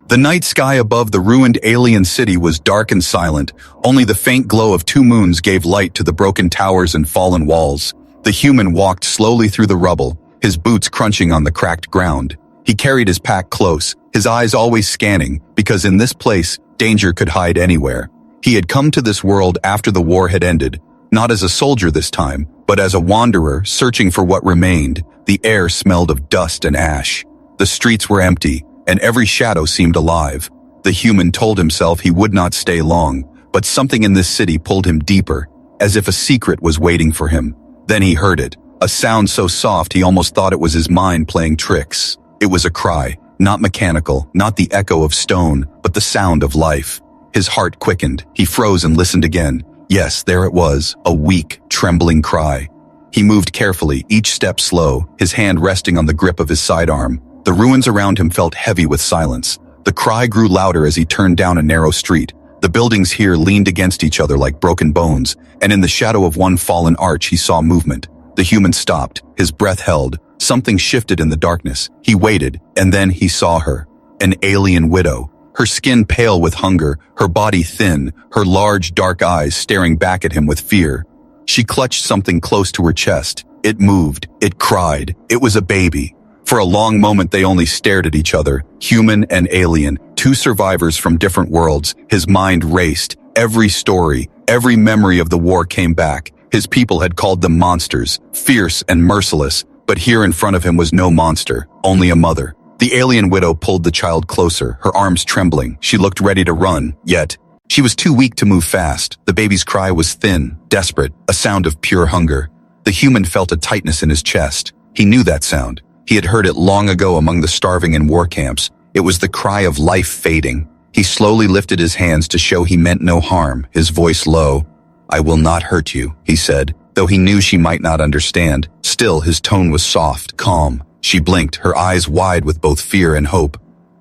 The night sky above the ruined alien city was dark and silent. Only the faint glow of two moons gave light to the broken towers and fallen walls. The human walked slowly through the rubble, his boots crunching on the cracked ground. He carried his pack close, his eyes always scanning, because in this place, danger could hide anywhere. He had come to this world after the war had ended, not as a soldier this time, but as a wanderer searching for what remained. The air smelled of dust and ash. The streets were empty, and every shadow seemed alive. The human told himself he would not stay long, but something in this city pulled him deeper, as if a secret was waiting for him. Then he heard it, a sound so soft he almost thought it was his mind playing tricks. It was a cry, not mechanical, not the echo of stone, but the sound of life. His heart quickened, he froze and listened again. Yes, there it was, a weak, trembling cry. He moved carefully, each step slow, his hand resting on the grip of his sidearm. The ruins around him felt heavy with silence. The cry grew louder as he turned down a narrow street. The buildings here leaned against each other like broken bones, and in the shadow of one fallen arch he saw movement. The human stopped, his breath held. Something shifted in the darkness. He waited, and then he saw her. An alien widow. Her skin pale with hunger, her body thin, her large dark eyes staring back at him with fear. She clutched something close to her chest. It moved. It cried. It was a baby. For a long moment they only stared at each other, human and alien, two survivors from different worlds. His mind raced. Every story, every memory of the war came back. His people had called them monsters, fierce and merciless, but here in front of him was no monster, only a mother. The alien widow pulled the child closer, her arms trembling. She looked ready to run, yet she was too weak to move fast. The baby's cry was thin, desperate, a sound of pure hunger. The human felt a tightness in his chest. He knew that sound. He had heard it long ago among the starving in war camps. It was the cry of life fading. He slowly lifted his hands to show he meant no harm, his voice low. "I will not hurt you," he said, though he knew she might not understand. Still, his tone was soft, calm. She blinked, her eyes wide with both fear and hope.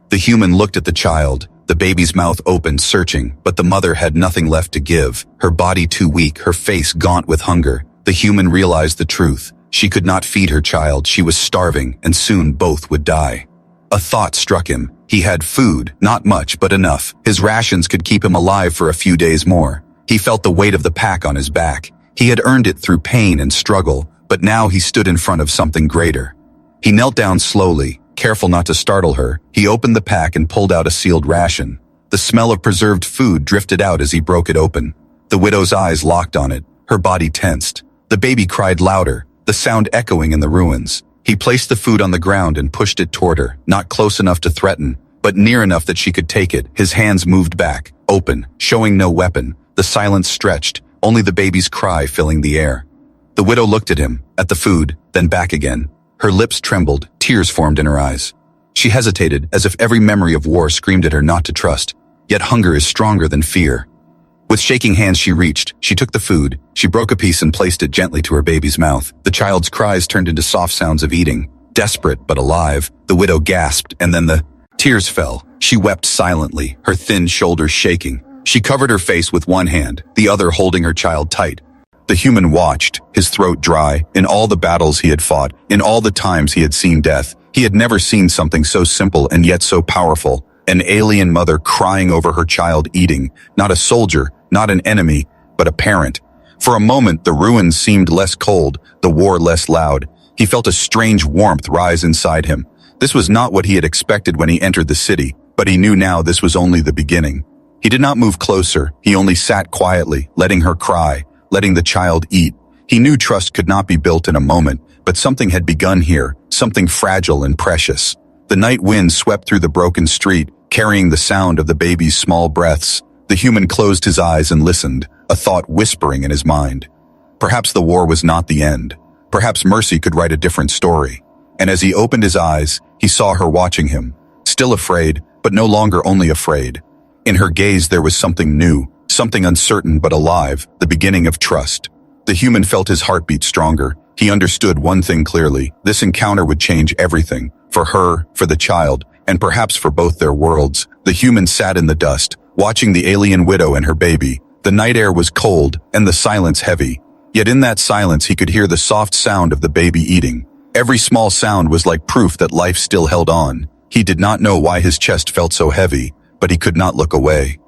The human looked at the child, the baby's mouth open, searching, but the mother had nothing left to give, her body too weak, her face gaunt with hunger. The human realized the truth. She could not feed her child, she was starving, and soon both would die. A thought struck him. He had food, not much, but enough. His rations could keep him alive for a few days more. He felt the weight of the pack on his back. He had earned it through pain and struggle, but now he stood in front of something greater. He knelt down slowly, careful not to startle her. He opened the pack and pulled out a sealed ration. The smell of preserved food drifted out as he broke it open. The widow's eyes locked on it, her body tensed. The baby cried louder, the sound echoing in the ruins. He placed the food on the ground and pushed it toward her, not close enough to threaten, but near enough that she could take it. His hands moved back, open, showing no weapon. The silence stretched, only the baby's cry filling the air. The widow looked at him, at the food, then back again. Her lips trembled, tears formed in her eyes. She hesitated, as if every memory of war screamed at her not to trust. Yet hunger is stronger than fear. With shaking hands she reached, she took the food, she broke a piece and placed it gently to her baby's mouth. The child's cries turned into soft sounds of eating. Desperate but alive, the widow gasped, and then the tears fell. She wept silently, her thin shoulders shaking. She covered her face with one hand, the other holding her child tight. The human watched, his throat dry. In all the battles he had fought, in all the times he had seen death, he had never seen something so simple and yet so powerful. An alien mother crying over her child eating, not a soldier, not an enemy, but a parent. For a moment, the ruins seemed less cold, the war less loud. He felt a strange warmth rise inside him. This was not what he had expected when he entered the city, but he knew now this was only the beginning. He did not move closer, he only sat quietly, letting her cry, letting the child eat. He knew trust could not be built in a moment, but something had begun here, something fragile and precious. The night wind swept through the broken street, carrying the sound of the baby's small breaths. The human closed his eyes and listened, a thought whispering in his mind. Perhaps the war was not the end. Perhaps mercy could write a different story. And as he opened his eyes, he saw her watching him, still afraid, but no longer only afraid. In her gaze there was something new, something uncertain but alive, the beginning of trust. The human felt his heartbeat stronger. He understood one thing clearly. This encounter would change everything. For her, for the child, and perhaps for both their worlds. The human sat in the dust, watching the alien widow and her baby. The night air was cold, and the silence heavy. Yet in that silence he could hear the soft sound of the baby eating. Every small sound was like proof that life still held on. He did not know why his chest felt so heavy, but he could not look away.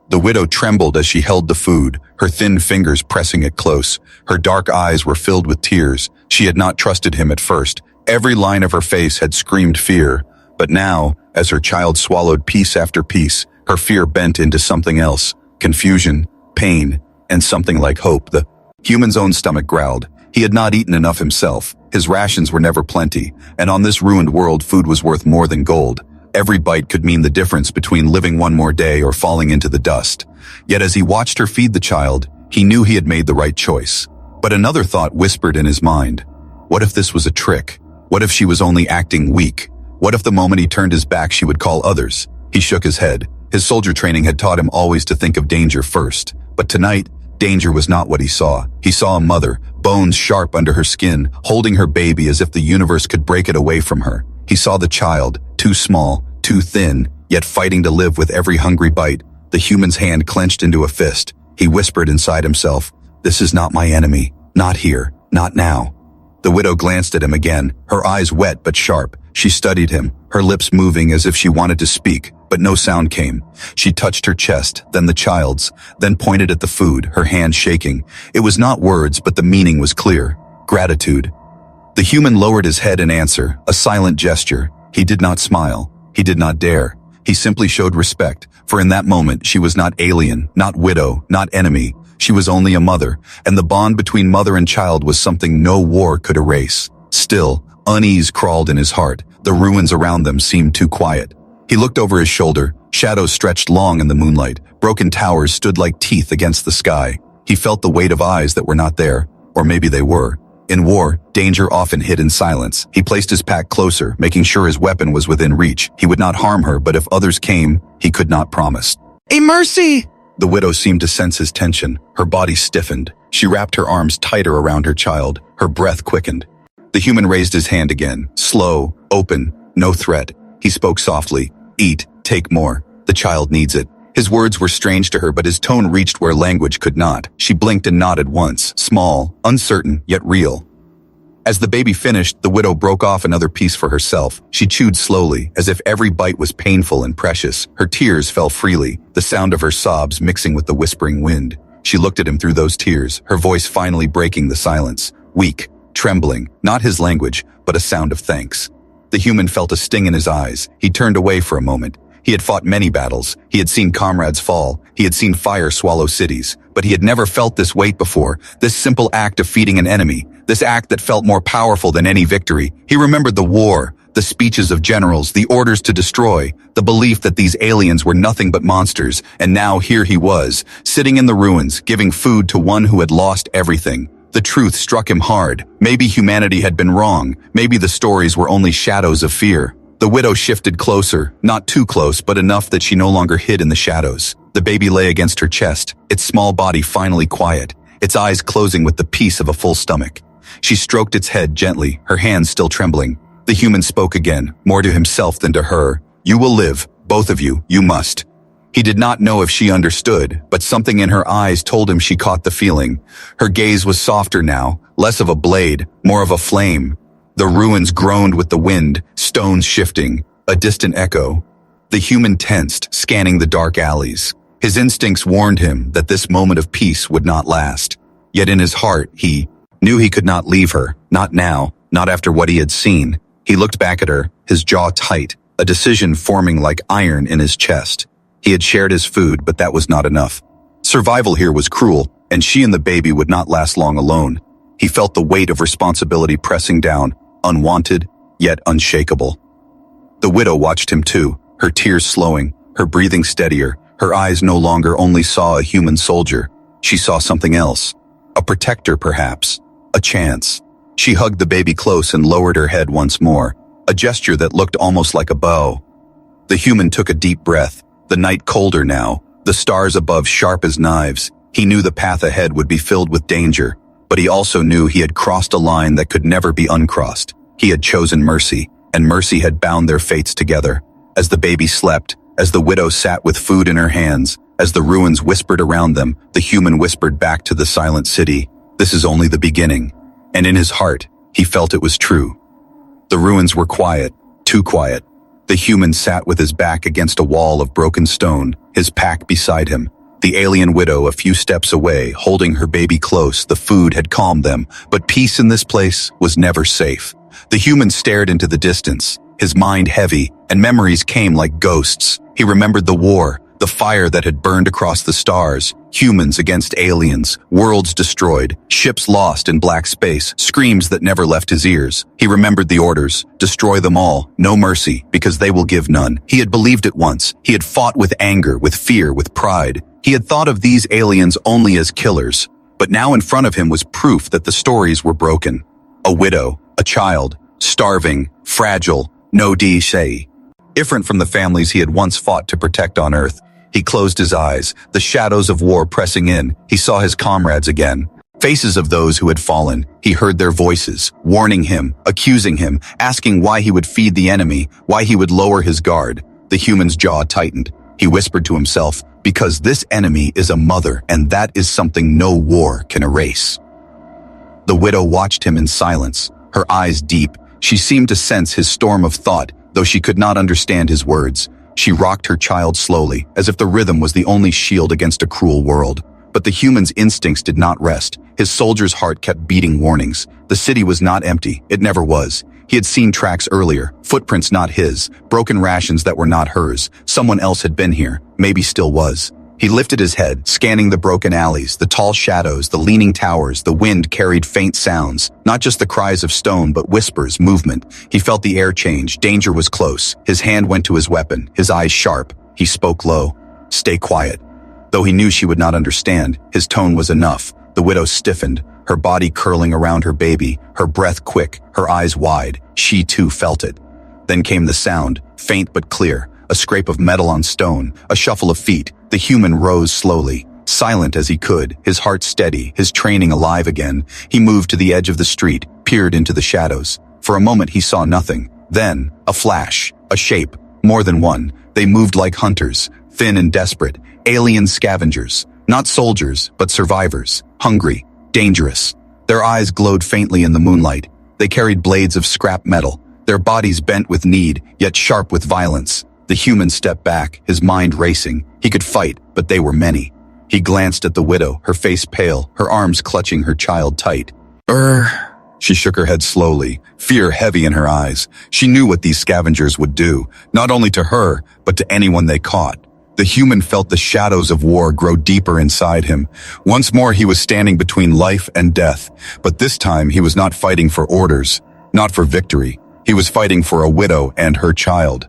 The widow trembled as she held the food, her thin fingers pressing it close. Her dark eyes were filled with tears. She had not trusted him at first. Every line of her face had screamed fear. But now, as her child swallowed piece after piece, her fear bent into something else: confusion, pain, and something like hope. The human's own stomach growled. He had not eaten enough himself. His rations were never plenty, and on this ruined world food was worth more than gold. Every bite could mean the difference between living one more day or falling into the dust. Yet as he watched her feed the child, he knew he had made the right choice. But another thought whispered in his mind. What if this was a trick? What if she was only acting weak? What if the moment he turned his back she would call others? He shook his head. His soldier training had taught him always to think of danger first. But tonight, danger was not what he saw. He saw a mother, bones sharp under her skin, holding her baby as if the universe could break it away from her. He saw the child, too small, too thin, yet fighting to live with every hungry bite. The human's hand clenched into a fist. He whispered inside himself, "This is not my enemy. Not here. Not now." The widow glanced at him again, her eyes wet but sharp. She studied him, her lips moving as if she wanted to speak, but no sound came. She touched her chest, then the child's, then pointed at the food, her hand shaking. It was not words, but the meaning was clear. Gratitude. The human lowered his head in answer, a silent gesture. He did not smile. He did not dare. He simply showed respect, for in that moment she was not alien, not widow, not enemy. She was only a mother, and the bond between mother and child was something no war could erase. Still, unease crawled in his heart. The ruins around them seemed too quiet. He looked over his shoulder. Shadows stretched long in the moonlight. Broken towers stood like teeth against the sky. He felt the weight of eyes that were not there, or maybe they were. In war, danger often hid in silence. He placed his pack closer, making sure his weapon was within reach. He would not harm her, but if others came, he could not promise. A mercy! The widow seemed to sense his tension. Her body stiffened. She wrapped her arms tighter around her child. Her breath quickened. The human raised his hand again, slow, open, no threat. He spoke softly. "Eat, take more. The child needs it." His words were strange to her, but his tone reached where language could not. She blinked and nodded once, small, uncertain, yet real. As the baby finished, the widow broke off another piece for herself. She chewed slowly, as if every bite was painful and precious. Her tears fell freely, the sound of her sobs mixing with the whispering wind. She looked at him through those tears, her voice finally breaking the silence. Weak, trembling, not his language, but a sound of thanks. The human felt a sting in his eyes. He turned away for a moment. He had fought many battles. He had seen comrades fall. He had seen fire swallow cities. But he had never felt this weight before, this simple act of feeding an enemy, this act that felt more powerful than any victory. He remembered the war, the speeches of generals, the orders to destroy, the belief that these aliens were nothing but monsters, and now here he was, sitting in the ruins, giving food to one who had lost everything. The truth struck him hard. Maybe humanity had been wrong. Maybe the stories were only shadows of fear. The widow shifted closer, not too close, but enough that she no longer hid in the shadows. The baby lay against her chest, its small body finally quiet, its eyes closing with the peace of a full stomach. She stroked its head gently, her hands still trembling. The human spoke again, more to himself than to her. "You will live, both of you, you must." He did not know if she understood, but something in her eyes told him she caught the feeling. Her gaze was softer now, less of a blade, more of a flame. The ruins groaned with the wind, stones shifting, a distant echo. The human tensed, scanning the dark alleys. His instincts warned him that this moment of peace would not last. Yet in his heart, he knew he could not leave her, not now, not after what he had seen. He looked back at her, his jaw tight, a decision forming like iron in his chest. He had shared his food, but that was not enough. Survival here was cruel, and she and the baby would not last long alone. He felt the weight of responsibility pressing down, unwanted, yet unshakable. The widow watched him too, her tears slowing, her breathing steadier. Her eyes no longer only saw a human soldier. She saw something else. A protector, perhaps. A chance. She hugged the baby close and lowered her head once more, a gesture that looked almost like a bow. The human took a deep breath, the night colder now, the stars above sharp as knives. He knew the path ahead would be filled with danger, but he also knew he had crossed a line that could never be uncrossed. He had chosen mercy, and mercy had bound their fates together. As the baby slept, as the widow sat with food in her hands, as the ruins whispered around them, the human whispered back to the silent city, "This is only the beginning." And in his heart, he felt it was true. The ruins were quiet, too quiet. The human sat with his back against a wall of broken stone, his pack beside him. The alien widow a few steps away, holding her baby close. The food had calmed them, but peace in this place was never safe. The human stared into the distance, his mind heavy, and memories came like ghosts. He remembered the war, the fire that had burned across the stars, humans against aliens, worlds destroyed, ships lost in black space, screams that never left his ears. He remembered the orders, destroy them all, no mercy, because they will give none. He had believed it once. He had fought with anger, with fear, with pride. He had thought of these aliens only as killers, but now in front of him was proof that the stories were broken. A widow, a child, starving, fragile, no say. Different from the families he had once fought to protect on Earth. He closed his eyes, the shadows of war pressing in. He saw his comrades again. Faces of those who had fallen. He heard their voices, warning him, accusing him, asking why he would feed the enemy, why he would lower his guard. The human's jaw tightened. He whispered to himself, because this enemy is a mother, and that is something no war can erase. The widow watched him in silence, her eyes deep. She seemed to sense his storm of thought, though she could not understand his words. She rocked her child slowly, as if the rhythm was the only shield against a cruel world. But the human's instincts did not rest. His soldier's heart kept beating warnings. The city was not empty. It never was. He had seen tracks earlier, footprints not his, broken rations that were not hers. Someone else had been here, maybe still was. He lifted his head, scanning the broken alleys, the tall shadows, the leaning towers. The wind carried faint sounds, not just the cries of stone, but whispers, movement. He felt the air change. Danger was close. His hand went to his weapon, his eyes sharp. He spoke low. Stay quiet. Though he knew she would not understand, his tone was enough. The widow stiffened, her body curling around her baby, her breath quick, her eyes wide. She too felt it. Then came the sound, faint but clear, a scrape of metal on stone, a shuffle of feet. The human rose slowly, silent as he could, his heart steady, his training alive again. He moved to the edge of the street, peered into the shadows. For a moment he saw nothing. Then, a flash, a shape, more than one. They moved like hunters, thin and desperate, alien scavengers. Not soldiers, but survivors, hungry, dangerous. Their eyes glowed faintly in the moonlight. They carried blades of scrap metal, their bodies bent with need, yet sharp with violence. The human stepped back, his mind racing. He could fight, but they were many. He glanced at the widow, her face pale, her arms clutching her child tight. She shook her head slowly, fear heavy in her eyes. She knew what these scavengers would do, not only to her, but to anyone they caught. The human felt the shadows of war grow deeper inside him. Once more he was standing between life and death, but this time he was not fighting for orders, not for victory. He was fighting for a widow and her child.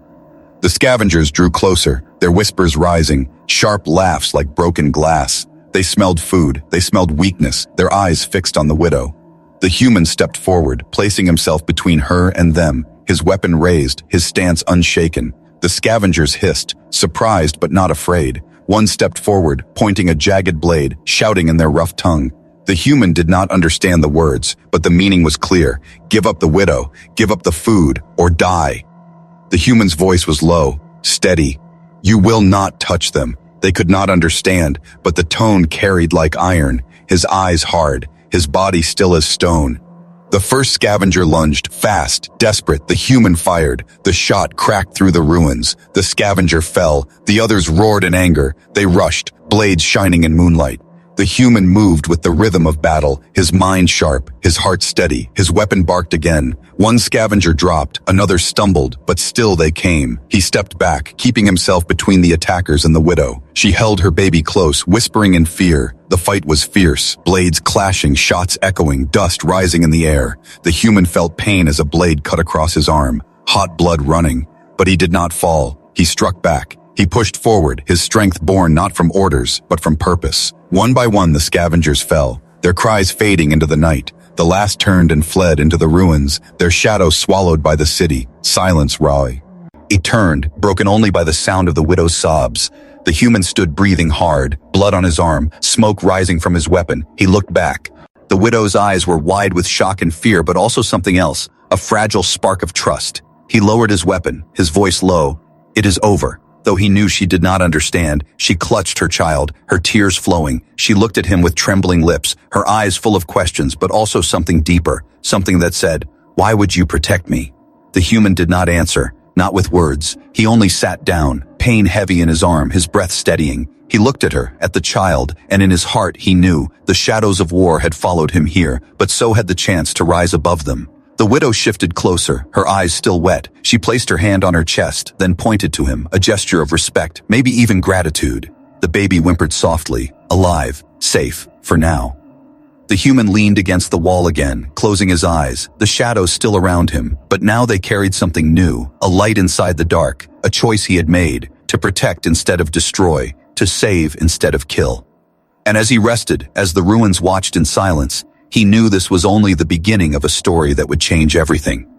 The scavengers drew closer, their whispers rising, sharp laughs like broken glass. They smelled food, they smelled weakness, their eyes fixed on the widow. The human stepped forward, placing himself between her and them, his weapon raised, his stance unshaken. The scavengers hissed, surprised but not afraid. One stepped forward, pointing a jagged blade, shouting in their rough tongue. The human did not understand the words, but the meaning was clear. Give up the widow, give up the food, or die. The human's voice was low, steady. You will not touch them. They could not understand, but the tone carried like iron, his eyes hard, his body still as stone. The first scavenger lunged, fast, desperate. The human fired. The shot cracked through the ruins. The scavenger fell. The others roared in anger. They rushed, blades shining in moonlight. The human moved with the rhythm of battle, his mind sharp, his heart steady, his weapon barked again. One scavenger dropped, another stumbled, but still they came. He stepped back, keeping himself between the attackers and the widow. She held her baby close, whispering in fear. The fight was fierce, blades clashing, shots echoing, dust rising in the air. The human felt pain as a blade cut across his arm, hot blood running. But he did not fall. He struck back. He pushed forward, his strength born not from orders, but from purpose. One by one the scavengers fell, their cries fading into the night. The last turned and fled into the ruins, their shadows swallowed by the city. Silence raw. He turned, broken only by the sound of the widow's sobs. The human stood breathing hard, blood on his arm, smoke rising from his weapon. He looked back. The widow's eyes were wide with shock and fear, but also something else, a fragile spark of trust. He lowered his weapon, his voice low. It is over. Though he knew she did not understand, she clutched her child, her tears flowing. She looked at him with trembling lips, her eyes full of questions, but also something deeper, something that said, "Why would you protect me?" The human did not answer, Not with words. He only sat down, pain heavy in his arm, his breath steadying. He looked at her, at the child, and in his heart he knew the shadows of war had followed him here, but so had the chance to rise above them. The widow shifted closer, her eyes still wet. She placed her hand on her chest, then pointed to him, a gesture of respect, maybe even gratitude. The baby whimpered softly, alive, safe, for now. The human leaned against the wall again, closing his eyes, the shadows still around him, but now they carried something new, a light inside the dark, a choice he had made, to protect instead of destroy, to save instead of kill. And as he rested, as the ruins watched in silence, he knew this was only the beginning of a story that would change everything.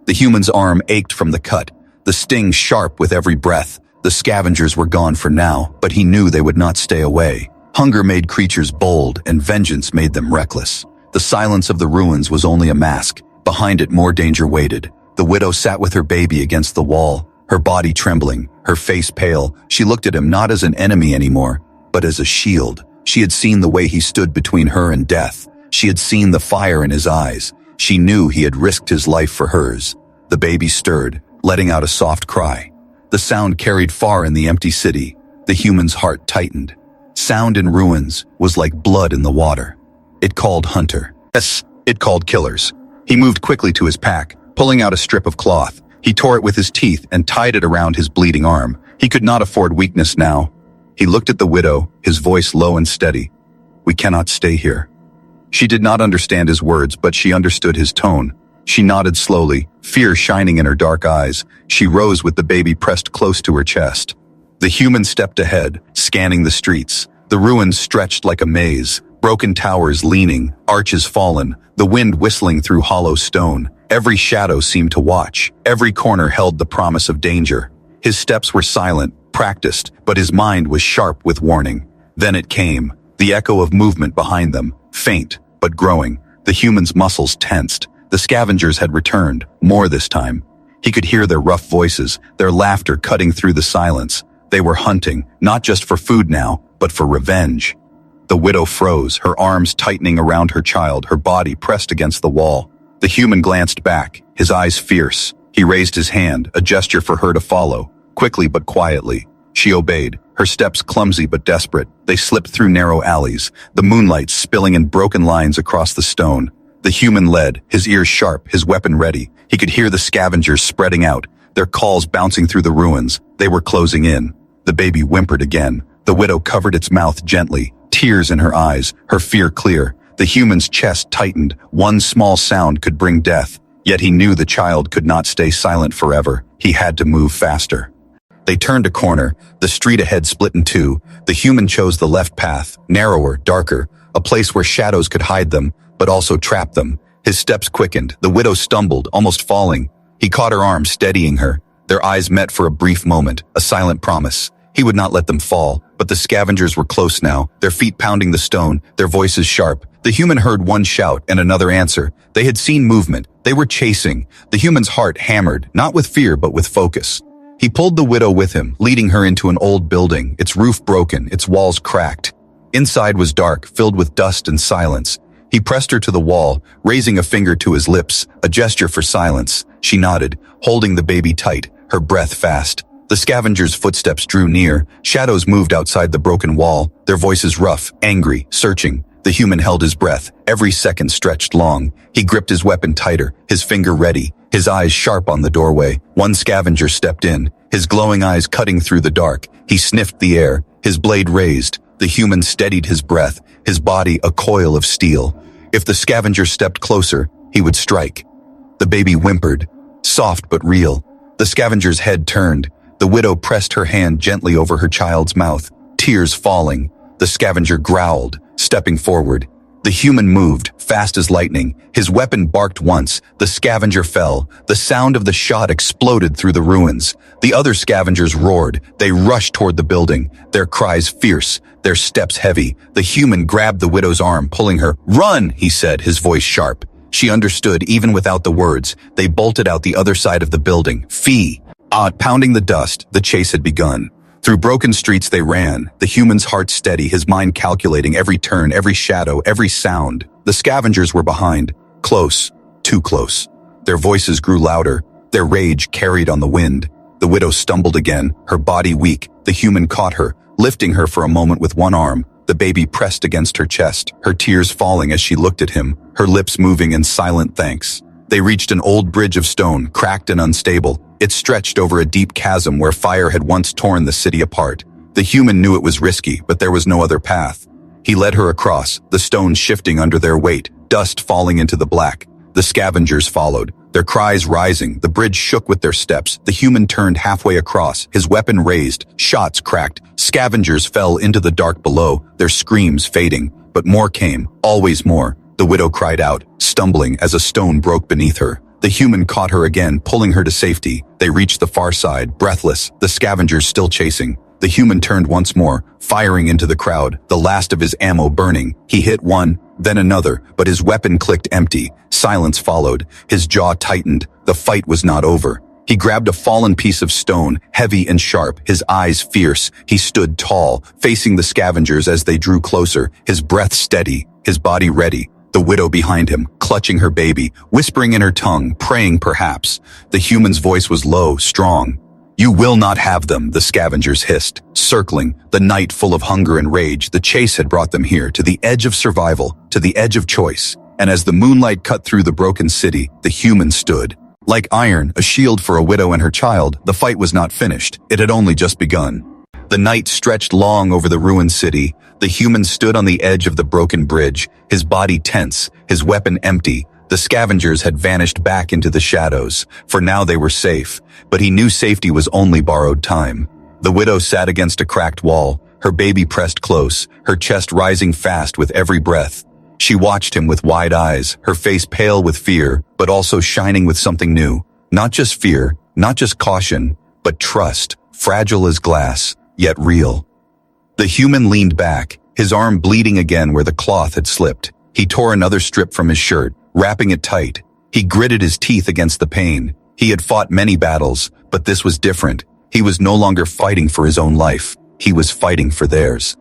The human's arm ached from the cut, the sting sharp with every breath. The scavengers were gone for now, but he knew they would not stay away. Hunger made creatures bold, and vengeance made them reckless. The silence of the ruins was only a mask. Behind it more danger waited. The widow sat with her baby against the wall, her body trembling, her face pale. She looked at him not as an enemy anymore, but as a shield. She had seen the way he stood between her and death. She had seen the fire in his eyes. She knew he had risked his life for hers. The baby stirred, letting out a soft cry. The sound carried far in the empty city. The human's heart tightened. Sound in ruins was like blood in the water. It called hunter. Yes, it called killers. He moved quickly to his pack, pulling out a strip of cloth. He tore it with his teeth and tied it around his bleeding arm. He could not afford weakness now. He looked at the widow, his voice low and steady. "We cannot stay here." She did not understand his words, but she understood his tone. She nodded slowly, fear shining in her dark eyes. She rose with the baby pressed close to her chest. The human stepped ahead, scanning the streets. The ruins stretched like a maze, broken towers leaning, arches fallen, the wind whistling through hollow stone. Every shadow seemed to watch. Every corner held the promise of danger. His steps were silent, practiced, but his mind was sharp with warning. Then it came, the echo of movement behind them, faint, but growing. The human's muscles tensed. The scavengers had returned, more this time. He could hear their rough voices, their laughter cutting through the silence. They were hunting, not just for food now, but for revenge. The widow froze, her arms tightening around her child, her body pressed against the wall. The human glanced back, his eyes fierce. He raised his hand, a gesture for her to follow, quickly but quietly. She obeyed, her steps clumsy but desperate. They slipped through narrow alleys, the moonlight spilling in broken lines across the stone. The human led, his ears sharp, his weapon ready. He could hear the scavengers spreading out, their calls bouncing through the ruins. They were closing in. The baby whimpered again. The widow covered its mouth gently, tears in her eyes, her fear clear. The human's chest tightened. One small sound could bring death. Yet he knew the child could not stay silent forever. He had to move faster. They turned a corner. The street ahead split in two. The human chose the left path, narrower, darker, a place where shadows could hide them, but also trap them. His steps quickened. The widow stumbled, almost falling. He caught her arm, steadying her. Their eyes met for a brief moment, a silent promise. He would not let them fall, but the scavengers were close now, their feet pounding the stone, their voices sharp. The human heard one shout and another answer. They had seen movement. They were chasing. The human's heart hammered, not with fear but with focus. He pulled the widow with him, leading her into an old building, its roof broken, its walls cracked. Inside was dark, filled with dust and silence. He pressed her to the wall, raising a finger to his lips, a gesture for silence. She nodded, holding the baby tight, her breath fast. The scavengers' footsteps drew near. Shadows moved outside the broken wall, their voices rough, angry, searching. The human held his breath, every second stretched long. He gripped his weapon tighter, his finger ready, his eyes sharp on the doorway. One scavenger stepped in, his glowing eyes cutting through the dark. He sniffed the air, his blade raised. The human steadied his breath, his body a coil of steel. If the scavenger stepped closer, he would strike. The baby whimpered, soft but real. The scavenger's head turned. The widow pressed her hand gently over her child's mouth, tears falling. The scavenger growled, stepping forward. The human moved, fast as lightning. His weapon barked once. The scavenger fell. The sound of the shot exploded through the ruins. The other scavengers roared. They rushed toward the building, their cries fierce, their steps heavy. The human grabbed the widow's arm, pulling her. "Run!" he said, his voice sharp. She understood even without the words. They bolted out the other side of the building. Fee! Pounding the dust, the chase had begun. Through broken streets they ran, the human's heart steady, his mind calculating every turn, every shadow, every sound. The scavengers were behind, close, too close. Their voices grew louder. their rage carried on the wind. The widow stumbled again, her body weak. The human caught her, lifting her for a moment with one arm. The baby pressed against her chest, her tears falling as she looked at him, her lips moving in silent thanks. They reached an old bridge of stone, cracked and unstable. It stretched over a deep chasm where fire had once torn the city apart. The human knew it was risky, but there was no other path. He led her across, the stones shifting under their weight, dust falling into the black. The scavengers followed, their cries rising. The bridge shook with their steps. The human turned halfway across, his weapon raised, shots cracked. Scavengers fell into the dark below, their screams fading. But more came, always more. The widow cried out, stumbling as a stone broke beneath her. The human caught her again, pulling her to safety. They reached the far side, breathless, the scavengers still chasing. The human turned once more, firing into the crowd, the last of his ammo burning. He hit one, then another, but his weapon clicked empty. Silence followed. His jaw tightened. The fight was not over. He grabbed a fallen piece of stone, heavy and sharp, his eyes fierce. He stood tall, facing the scavengers as they drew closer, his breath steady, his body ready. The widow behind him, clutching her baby, whispering in her tongue, praying perhaps. The human's voice was low, strong. "You will not have them," the scavengers hissed, circling, the night full of hunger and rage. The chase had brought them here, to the edge of survival, to the edge of choice. And as the moonlight cut through the broken city, the human stood. Like iron, a shield for a widow and her child, the fight was not finished. It had only just begun. The night stretched long over the ruined city. The human stood on the edge of the broken bridge, his body tense, his weapon empty. The scavengers had vanished back into the shadows. For now they were safe, but he knew safety was only borrowed time. The widow sat against a cracked wall, her baby pressed close, her chest rising fast with every breath. She watched him with wide eyes, her face pale with fear, but also shining with something new. Not just fear, not just caution, but trust, fragile as glass, yet real. The human leaned back, his arm bleeding again where the cloth had slipped. He tore another strip from his shirt, wrapping it tight. He gritted his teeth against the pain. He had fought many battles, but this was different. He was no longer fighting for his own life. He was fighting for theirs.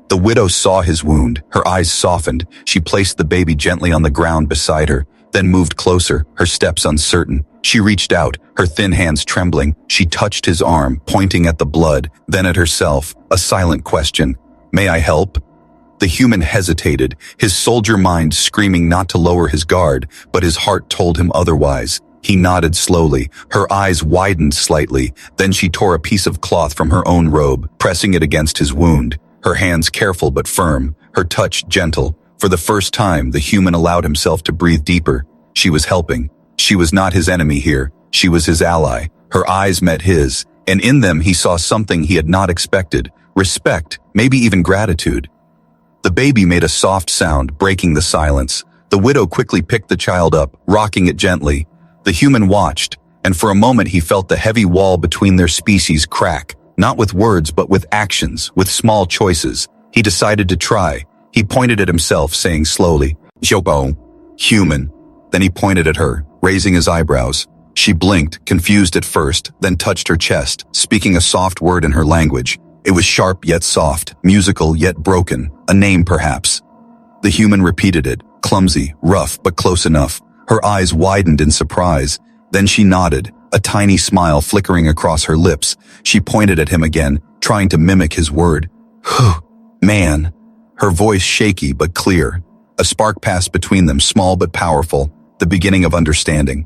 The widow saw his wound. Her eyes softened. She placed the baby gently on the ground beside her, then moved closer, her steps uncertain. She reached out, her thin hands trembling. She touched his arm, pointing at the blood, then at herself, a silent question. "May I help?" The human hesitated, his soldier mind screaming not to lower his guard, but his heart told him otherwise. He nodded slowly, her eyes widened slightly, then she tore a piece of cloth from her own robe, pressing it against his wound. Her hands careful but firm, her touch gentle. For the first time, the human allowed himself to breathe deeper. She was helping. She was not his enemy here. She was his ally. Her eyes met his, and in them he saw something he had not expected. Respect, maybe even gratitude. The baby made a soft sound, breaking the silence. The widow quickly picked the child up, rocking it gently. The human watched, and for a moment he felt the heavy wall between their species crack, not with words but with actions, with small choices. He decided to try. He pointed at himself, saying slowly, "Jobo, human." Then he pointed at her, raising his eyebrows. She blinked, confused at first, then touched her chest, speaking a soft word in her language. It was sharp yet soft, musical yet broken, a name perhaps. The human repeated it, clumsy, rough, but close enough. Her eyes widened in surprise. Then she nodded, a tiny smile flickering across her lips. She pointed at him again, trying to mimic his word. Man. Her voice shaky but clear. A spark passed between them, small but powerful, the beginning of understanding.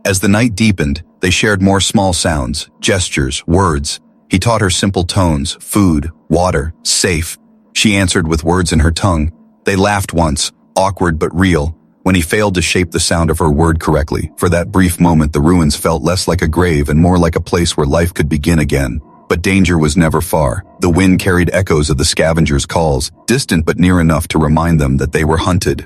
As the night deepened, they shared more small sounds, gestures, words. He taught her simple tones, food, water, safe. She answered with words in her tongue. They laughed once, awkward but real, when he failed to shape the sound of her word correctly. For that brief moment, the ruins felt less like a grave and more like a place where life could begin again. But danger was never far. The wind carried echoes of the scavengers' calls, distant but near enough to remind them that they were hunted.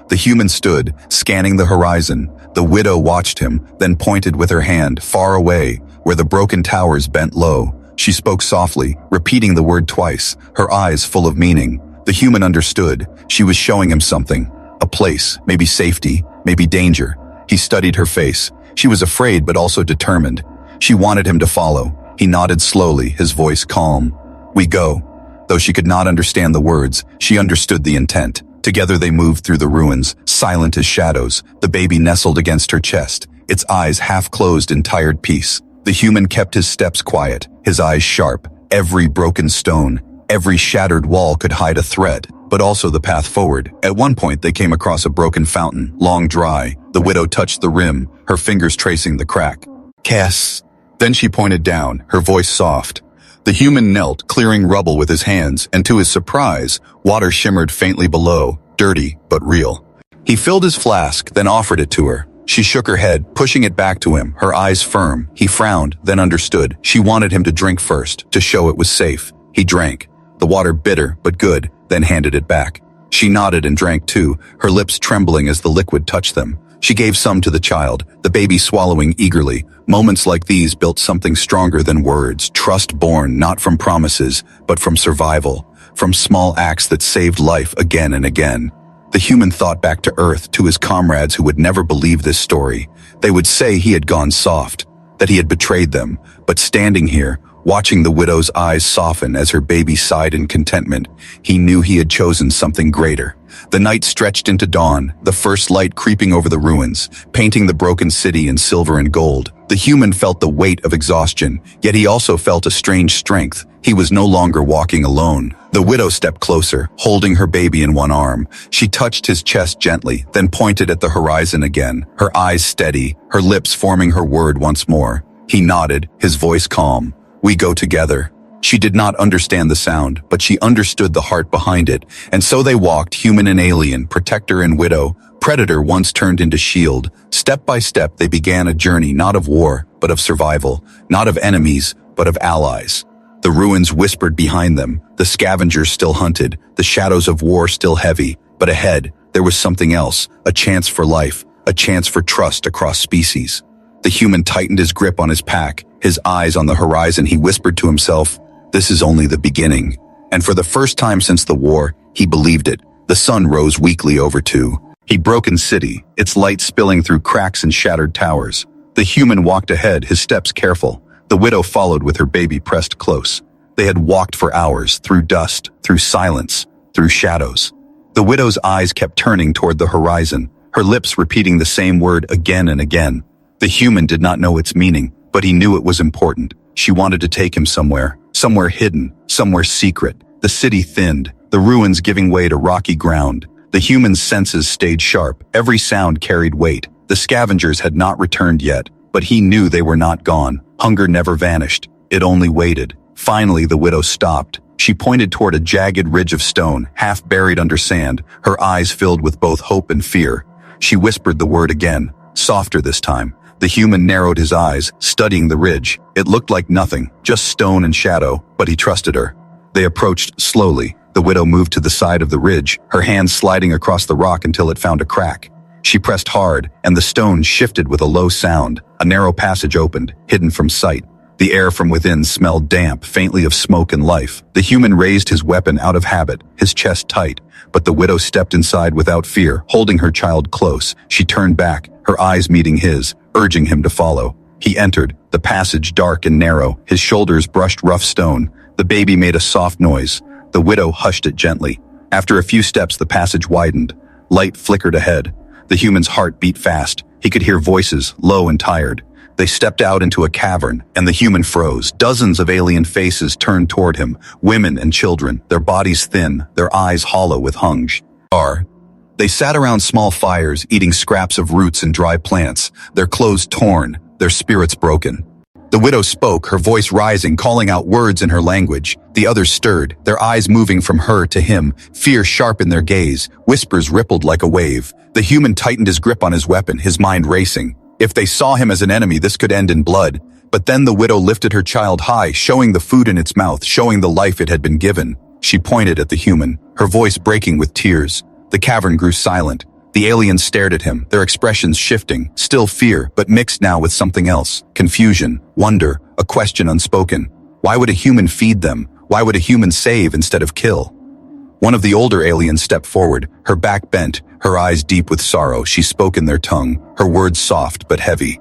The human stood, scanning the horizon. The widow watched him, then pointed with her hand, far away, where the broken towers bent low. She spoke softly, repeating the word twice, her eyes full of meaning. The human understood. She was showing him something. A place, maybe safety, maybe danger. He studied her face. She was afraid but also determined. She wanted him to follow. He nodded slowly, his voice calm. "We go." Though she could not understand the words, she understood the intent. Together they moved through the ruins, silent as shadows, the baby nestled against her chest, its eyes half closed in tired peace. The human kept his steps quiet, his eyes sharp. Every broken stone, every shattered wall could hide a thread, but also the path forward. At one point they came across a broken fountain, long dry. The widow touched the rim, her fingers tracing the crack. Cass. Then she pointed down, her voice soft. The human knelt, clearing rubble with his hands, and to his surprise, water shimmered faintly below, dirty but real. He filled his flask, then offered it to her. She shook her head, pushing it back to him, her eyes firm. He frowned, then understood. She wanted him to drink first, to show it was safe. He drank. The water bitter, but good, then handed it back. She nodded and drank too, her lips trembling as the liquid touched them. She gave some to the child, the baby swallowing eagerly. Moments like these built something stronger than words, trust born not from promises, but from survival, from small acts that saved life again and again. The human thought back to Earth, to his comrades who would never believe this story. They would say he had gone soft, that he had betrayed them, but standing here, watching the widow's eyes soften as her baby sighed in contentment, he knew he had chosen something greater. The night stretched into dawn, the first light creeping over the ruins, painting the broken city in silver and gold. The human felt the weight of exhaustion, yet he also felt a strange strength. He was no longer walking alone. The widow stepped closer, holding her baby in one arm. She touched his chest gently, then pointed at the horizon again, her eyes steady, her lips forming her word once more. He nodded, his voice calm. We go together. She did not understand the sound, but she understood the heart behind it, and so they walked, human and alien, protector and widow, predator once turned into shield. Step by step they began a journey not of war, but of survival, not of enemies, but of allies. The ruins whispered behind them, the scavengers still hunted, the shadows of war still heavy, but ahead, there was something else, a chance for life, a chance for trust across species. The human tightened his grip on his pack, his eyes on the horizon. He whispered to himself, "This is only the beginning." And for the first time since the war, he believed it. The sun rose weakly over a broken city, its light spilling through cracks and shattered towers. The human walked ahead, his steps careful. The widow followed with her baby pressed close. They had walked for hours, through dust, through silence, through shadows. The widow's eyes kept turning toward the horizon, her lips repeating the same word again and again. The human did not know its meaning, but he knew it was important. She wanted to take him somewhere hidden, somewhere secret. The city thinned, the ruins giving way to rocky ground. The human's senses stayed sharp, every sound carried weight. The scavengers had not returned yet, but he knew they were not gone. Hunger never vanished, it only waited. Finally the widow stopped. She pointed toward a jagged ridge of stone, half buried under sand, her eyes filled with both hope and fear. She whispered the word again, softer this time. The human narrowed his eyes, studying the ridge. It looked like nothing, just stone and shadow, but he trusted her. They approached slowly. The widow moved to the side of the ridge, her hands sliding across the rock until it found a crack. She pressed hard, and the stone shifted with a low sound. A narrow passage opened, hidden from sight. The air from within smelled damp, faintly of smoke and life. The human raised his weapon out of habit, his chest tight, but the widow stepped inside without fear, holding her child close. She turned back, her eyes meeting his, urging him to follow. He entered, the passage dark and narrow, his shoulders brushed rough stone. The baby made a soft noise. The widow hushed it gently. After a few steps the passage widened. Light flickered ahead. The human's heart beat fast. He could hear voices, low and tired. They stepped out into a cavern, and the human froze. Dozens of alien faces turned toward him, women and children, their bodies thin, their eyes hollow with hunger. They sat around small fires, eating scraps of roots and dry plants, their clothes torn, their spirits broken. The widow spoke, her voice rising, calling out words in her language. The others stirred, their eyes moving from her to him, fear sharp in their gaze, whispers rippled like a wave. The human tightened his grip on his weapon, his mind racing. If they saw him as an enemy, this could end in blood. But then the widow lifted her child high, showing the food in its mouth, showing the life it had been given. She pointed at the human, her voice breaking with tears. The cavern grew silent. The aliens stared at him, their expressions shifting, still fear, but mixed now with something else. Confusion, wonder, a question unspoken. Why would a human feed them? Why would a human save instead of kill? One of the older aliens stepped forward, her back bent, her eyes deep with sorrow. She spoke in their tongue, her words soft but heavy.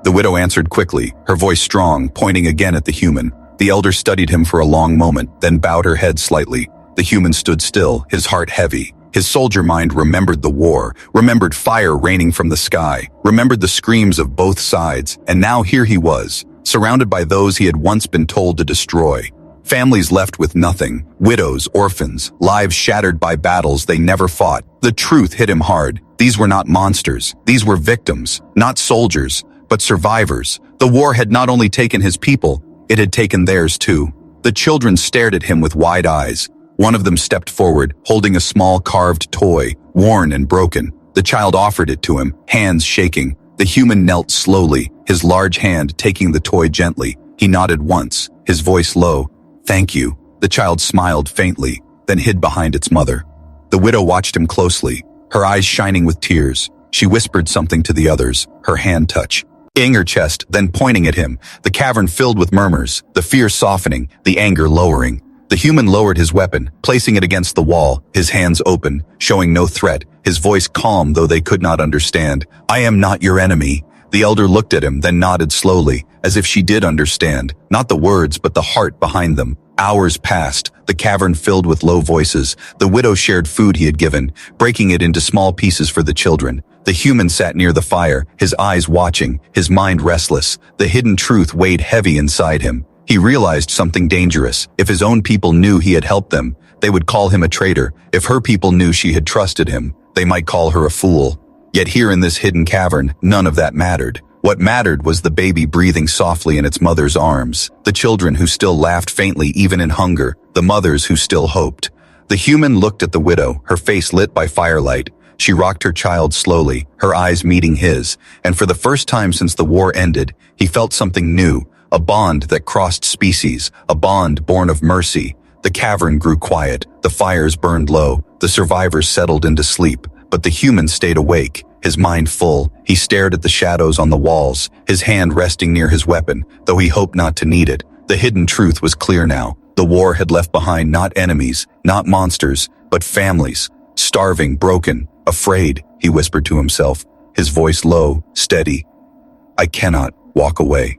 The widow answered quickly, her voice strong, pointing again at the human. The elder studied him for a long moment, then bowed her head slightly. The human stood still, his heart heavy. His soldier mind remembered the war, remembered fire raining from the sky, remembered the screams of both sides, and now here he was, surrounded by those he had once been told to destroy. Families left with nothing, widows, orphans, lives shattered by battles they never fought. The truth hit him hard. These were not monsters. These were victims, not soldiers, but survivors. The war had not only taken his people, it had taken theirs too. The children stared at him with wide eyes. One of them stepped forward, holding a small carved toy, worn and broken. The child offered it to him, hands shaking. The human knelt slowly, his large hand taking the toy gently. He nodded once, his voice low. "Thank you." The child smiled faintly, then hid behind its mother. The widow watched him closely, her eyes shining with tears. She whispered something to the others, her hand touch. In her chest, then pointing at him, the cavern filled with murmurs, the fear softening, the anger lowering. The human lowered his weapon, placing it against the wall, his hands open, showing no threat, his voice calm though they could not understand. "I am not your enemy." The elder looked at him, then nodded slowly, as if she did understand, not the words but the heart behind them. Hours passed, the cavern filled with low voices. The widow shared food he had given, breaking it into small pieces for the children. The human sat near the fire, his eyes watching, his mind restless. The hidden truth weighed heavy inside him. He realized something dangerous. If his own people knew he had helped them, they would call him a traitor. If her people knew she had trusted him, they might call her a fool. Yet here in this hidden cavern, none of that mattered. What mattered was the baby breathing softly in its mother's arms, the children who still laughed faintly even in hunger, the mothers who still hoped. The human looked at the widow, her face lit by firelight. She rocked her child slowly, her eyes meeting his, and for the first time since the war ended, he felt something new, a bond that crossed species, a bond born of mercy. The cavern grew quiet, the fires burned low, the survivors settled into sleep, but the human stayed awake, his mind full. He stared at the shadows on the walls, his hand resting near his weapon, though he hoped not to need it. The hidden truth was clear now. The war had left behind not enemies, not monsters, but families, starving, broken, afraid, he whispered to himself, his voice low, steady. "I cannot walk away."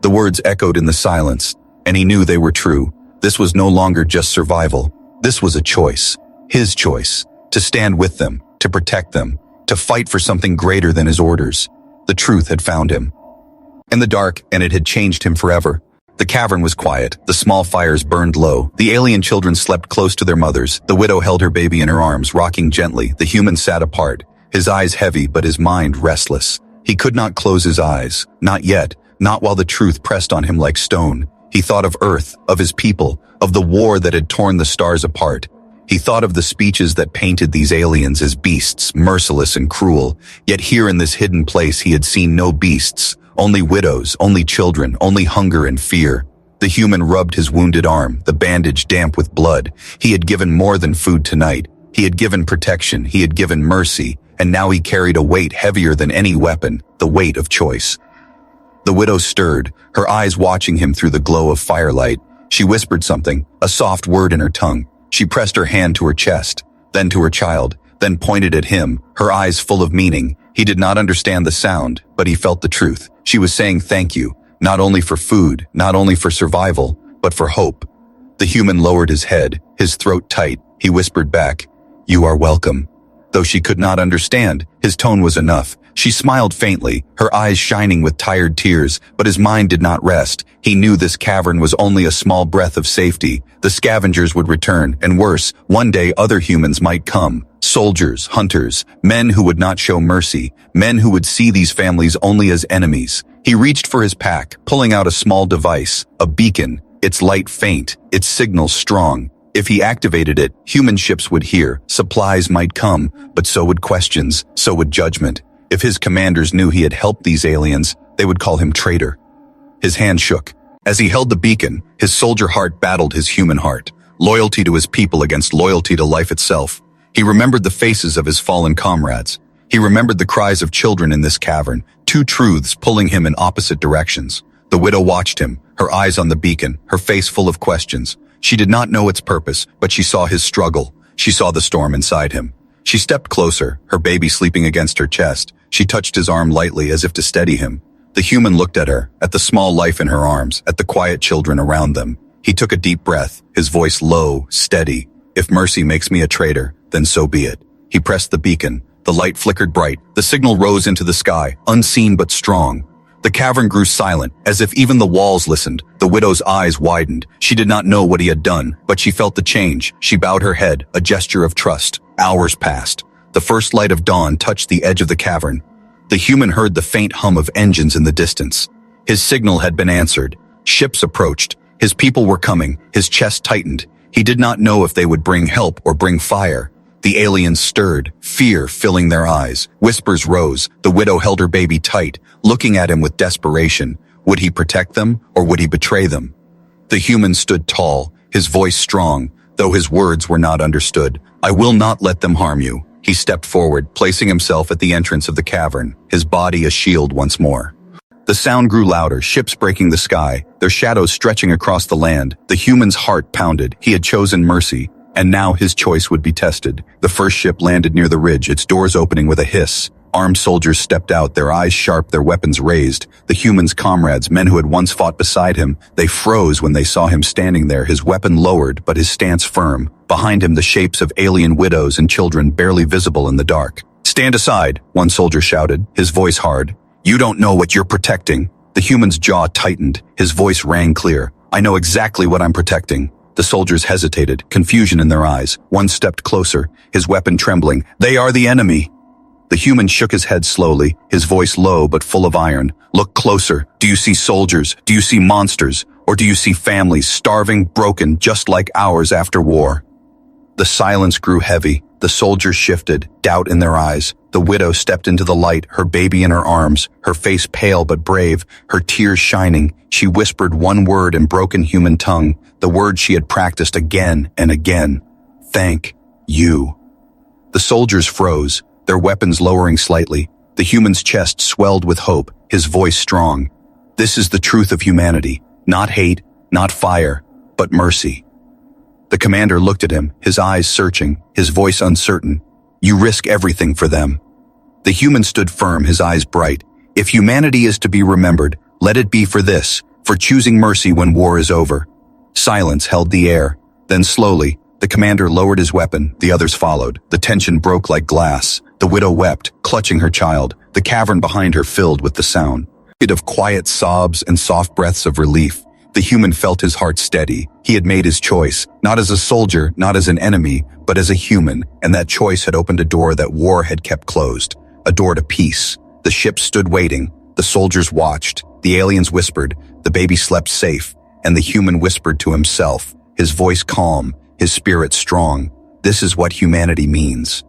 The words echoed in the silence, and he knew they were true. This was no longer just survival. This was a choice, his choice, to stand with them, to protect them, to fight for something greater than his orders. The truth had found him in the dark, and it had changed him forever. The cavern was quiet, the small fires burned low, the alien children slept close to their mothers, the widow held her baby in her arms, rocking gently, the human sat apart, his eyes heavy but his mind restless. He could not close his eyes, not yet, not while the truth pressed on him like stone. He thought of Earth, of his people, of the war that had torn the stars apart. He thought of the speeches that painted these aliens as beasts, merciless and cruel, yet here in this hidden place he had seen no beasts, only widows, only children, only hunger and fear. The human rubbed his wounded arm, the bandage damp with blood. He had given more than food tonight. He had given protection, he had given mercy, and now he carried a weight heavier than any weapon, the weight of choice. The widow stirred, her eyes watching him through the glow of firelight. She whispered something, a soft word in her tongue. She pressed her hand to her chest, then to her child, then pointed at him, her eyes full of meaning. He did not understand the sound, but he felt the truth. She was saying thank you, not only for food, not only for survival, but for hope. The human lowered his head, his throat tight. He whispered back, "You are welcome." Though she could not understand, his tone was enough. She smiled faintly, her eyes shining with tired tears, but his mind did not rest. He knew this cavern was only a small breath of safety. The scavengers would return, and worse, one day other humans might come. Soldiers, hunters, men who would not show mercy, men who would see these families only as enemies. He reached for his pack, pulling out a small device, a beacon, its light faint, its signal strong. If he activated it, human ships would hear, supplies might come, but so would questions, so would judgment. If his commanders knew he had helped these aliens, they would call him traitor. His hand shook. As he held the beacon, his soldier heart battled his human heart, loyalty to his people against loyalty to life itself. He remembered the faces of his fallen comrades. He remembered the cries of children in this cavern, two truths pulling him in opposite directions. The widow watched him, her eyes on the beacon, her face full of questions. She did not know its purpose, but she saw his struggle. She saw the storm inside him. She stepped closer, her baby sleeping against her chest. She touched his arm lightly as if to steady him. The human looked at her, at the small life in her arms, at the quiet children around them. He took a deep breath, his voice low, steady. "If mercy makes me a traitor, Then so be it. He pressed the beacon. The light flickered bright. The signal rose into the sky, unseen but strong. The cavern grew silent, as if even the walls listened. The widow's eyes widened. She did not know what he had done, but she felt the change. She bowed her head, a gesture of trust. Hours passed. The first light of dawn touched the edge of the cavern. The human heard the faint hum of engines in the distance. His signal had been answered. Ships approached. His people were coming. His chest tightened. He did not know if they would bring help or bring fire. The aliens stirred, fear filling their eyes. Whispers rose. The widow held her baby tight, looking at him with desperation. Would he protect them, or would he betray them? The human stood tall, his voice strong, though his words were not understood. I will not let them harm you. He stepped forward, placing himself at the entrance of the cavern, his body a shield once more. The sound grew louder, ships breaking the sky, their shadows stretching across the land. The human's heart pounded. He had chosen mercy, and now his choice would be tested. The first ship landed near the ridge, its doors opening with a hiss. Armed soldiers stepped out, their eyes sharp, their weapons raised. The human's comrades, men who had once fought beside him, they froze when they saw him standing there, his weapon lowered, but his stance firm. Behind him, the shapes of alien widows and children barely visible in the dark. Stand aside, one soldier shouted, his voice hard. You don't know what you're protecting. The human's jaw tightened, his voice rang clear. I know exactly what I'm protecting. The soldiers hesitated, confusion in their eyes. One stepped closer, his weapon trembling. They are the enemy. The human shook his head slowly, his voice low but full of iron. Look closer. Do you see soldiers? Do you see monsters? Or do you see families starving, broken, just like ours after war? The silence grew heavy. The soldiers shifted, doubt in their eyes. The widow stepped into the light, her baby in her arms, her face pale but brave, her tears shining. She whispered one word in broken human tongue, the word she had practiced again and again. Thank you. The soldiers froze, their weapons lowering slightly. The human's chest swelled with hope, his voice strong. This is the truth of humanity. Not hate, not fire, but mercy. The commander looked at him, his eyes searching, his voice uncertain. You risk everything for them. The human stood firm, his eyes bright. If humanity is to be remembered, let it be for this, for choosing mercy when war is over. Silence held the air. Then slowly, the commander lowered his weapon, the others followed. The tension broke like glass. The widow wept, clutching her child, the cavern behind her filled with the sound. Of quiet sobs and soft breaths of relief. The human felt his heart steady. He had made his choice, not as a soldier, not as an enemy, but as a human, and that choice had opened a door that war had kept closed, a door to peace. The ship stood waiting, the soldiers watched, the aliens whispered, the baby slept safe, and the human whispered to himself, his voice calm, his spirit strong. This is what humanity means.